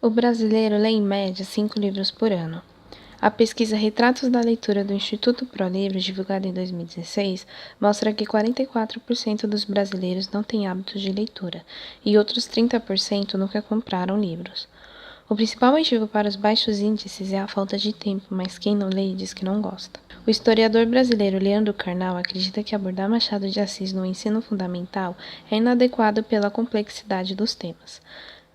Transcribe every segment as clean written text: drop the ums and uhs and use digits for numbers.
O brasileiro lê em média 5 livros por ano. A pesquisa Retratos da Leitura do Instituto ProLivros, divulgada em 2016, mostra que 44% dos brasileiros não têm hábitos de leitura e outros 30% nunca compraram livros. O principal motivo para os baixos índices é a falta de tempo, mas quem não lê diz que não gosta. O historiador brasileiro Leandro Carnal acredita que abordar Machado de Assis no ensino fundamental é inadequado pela complexidade dos temas.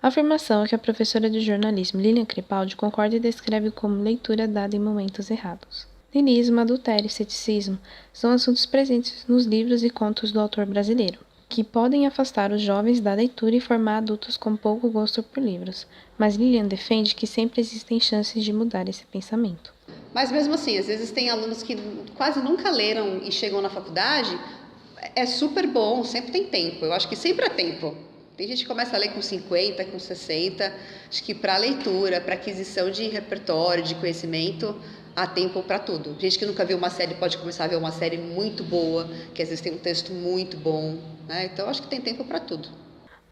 A afirmação é que a professora de jornalismo Lilian Crepaldi concorda e descreve como leitura dada em momentos errados. Lirismo, adultério e ceticismo são assuntos presentes nos livros e contos do autor brasileiro, que podem afastar os jovens da leitura e formar adultos com pouco gosto por livros, mas Lilian defende que sempre existem chances de mudar esse pensamento. Mas mesmo assim, às vezes tem alunos que quase nunca leram e chegam na faculdade, é super bom, sempre tem tempo, eu acho que sempre há tempo. Tem gente que começa a ler com 50, com 60, acho que para leitura, para aquisição de repertório, de conhecimento, há tempo para tudo. Gente que nunca viu uma série pode começar a ver uma série muito boa, que às vezes tem um texto muito bom, né? Então acho que tem tempo para tudo.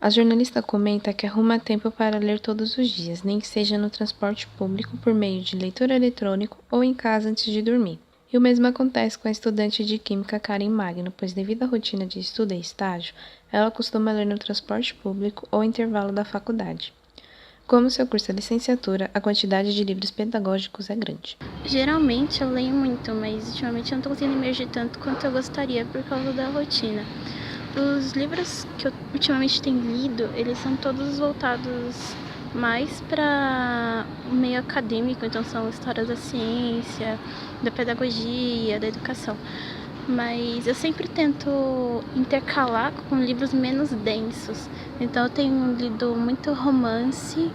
A jornalista comenta que arruma tempo para ler todos os dias, nem que seja no transporte público por meio de leitor eletrônico ou em casa antes de dormir. E o mesmo acontece com a estudante de Química Karen Magno, pois devido à rotina de estudo e estágio, ela costuma ler no transporte público ou intervalo da faculdade. Como seu curso é licenciatura, a quantidade de livros pedagógicos é grande. Geralmente eu leio muito, mas ultimamente eu não estou conseguindo imergir tanto quanto eu gostaria por causa da rotina. Os livros que eu ultimamente tenho lido, eles são todos voltados mais para o meio acadêmico, então são histórias da ciência, da pedagogia, da educação. Mas eu sempre tento intercalar com livros menos densos. Então eu tenho lido muito romance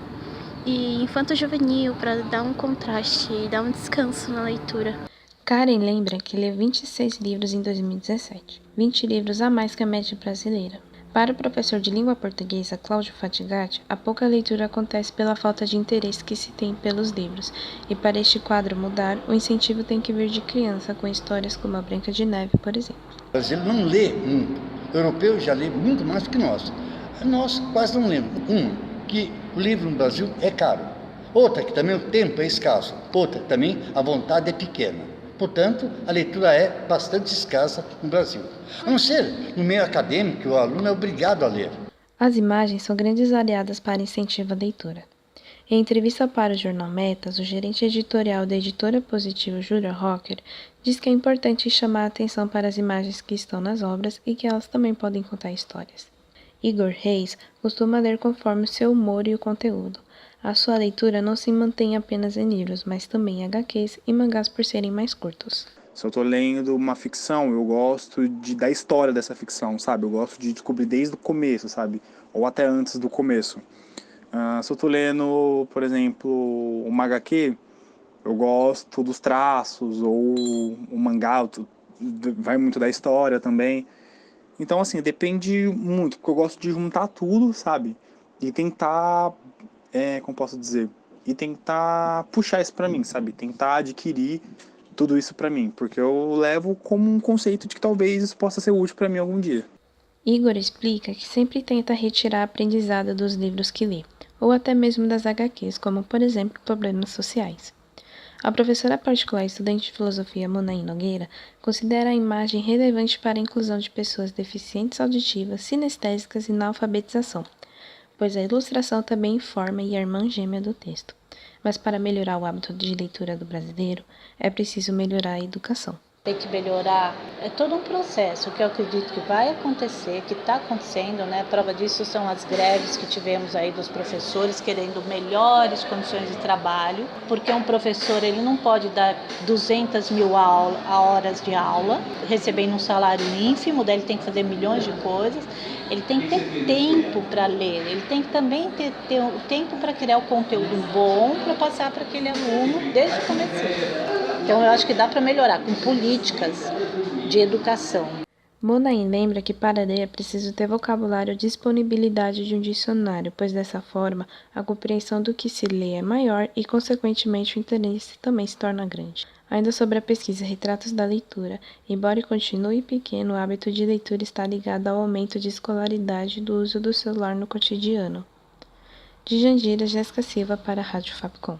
e infanto-juvenil para dar um contraste e dar um descanso na leitura. Karen lembra que leu 26 livros em 2017, 20 livros a mais que a média brasileira. Para o professor de língua portuguesa Cláudio Fatigatti, a pouca leitura acontece pela falta de interesse que se tem pelos livros, e para este quadro mudar, o incentivo tem que vir de criança, com histórias como a Branca de Neve, por exemplo. O brasileiro não lê muito, o europeu já lê muito mais do que nós. Nós quase não lemos. Que o livro no Brasil é caro. Outra, que também o tempo é escasso. Outra, também a vontade é pequena. Portanto, a leitura é bastante escassa no Brasil. A não ser no meio acadêmico, o aluno é obrigado a ler. As imagens são grandes aliadas para incentivo à leitura. Em entrevista para o jornal Metas, o gerente editorial da editora Positivo, Júlio Rocker, diz que é importante chamar a atenção para as imagens que estão nas obras e que elas também podem contar histórias. Igor Reis costuma ler conforme o seu humor e o conteúdo. A sua leitura não se mantém apenas em livros, mas também em HQs e mangás por serem mais curtos. Se eu estou lendo uma ficção, eu gosto da história dessa ficção, sabe? Eu gosto de descobrir desde o começo, sabe? Ou até antes do começo. Se eu estou lendo, por exemplo, uma HQ, eu gosto dos traços, ou o mangá, vai muito da história também. Então, assim, depende muito, porque eu gosto de juntar tudo, sabe? E tentar, como posso dizer? E tentar puxar isso pra mim, sabe? Tentar adquirir tudo isso pra mim, porque eu levo como um conceito de que talvez isso possa ser útil pra mim algum dia. Igor explica que sempre tenta retirar aprendizado dos livros que lê, ou até mesmo das HQs, como, por exemplo, problemas sociais. A professora particular e estudante de filosofia Monaí Nogueira considera a imagem relevante para a inclusão de pessoas deficientes auditivas, sinestésicas e na alfabetização, pois a ilustração também informa e é irmã gêmea do texto. Mas para melhorar o hábito de leitura do brasileiro, é preciso melhorar a educação. Tem que melhorar, é todo um processo que eu acredito que vai acontecer, que está acontecendo, né? A prova disso são as greves que tivemos aí dos professores querendo melhores condições de trabalho, porque um professor ele não pode dar 200 mil horas de aula, recebendo um salário ínfimo, daí ele tem que fazer milhões de coisas, ele tem que ter tempo para ler, ele tem que também ter o tempo para criar o conteúdo bom para passar para aquele aluno desde o começo. Então eu acho que dá para melhorar com políticas de educação. Monaim lembra que para ler é preciso ter vocabulário e disponibilidade de um dicionário, pois dessa forma a compreensão do que se lê é maior e, consequentemente, o interesse também se torna grande. Ainda sobre a pesquisa Retratos da Leitura, embora continue pequeno, o hábito de leitura está ligado ao aumento de escolaridade e do uso do celular no cotidiano. De Jandira, Jéssica Silva para a Rádio Fapcom.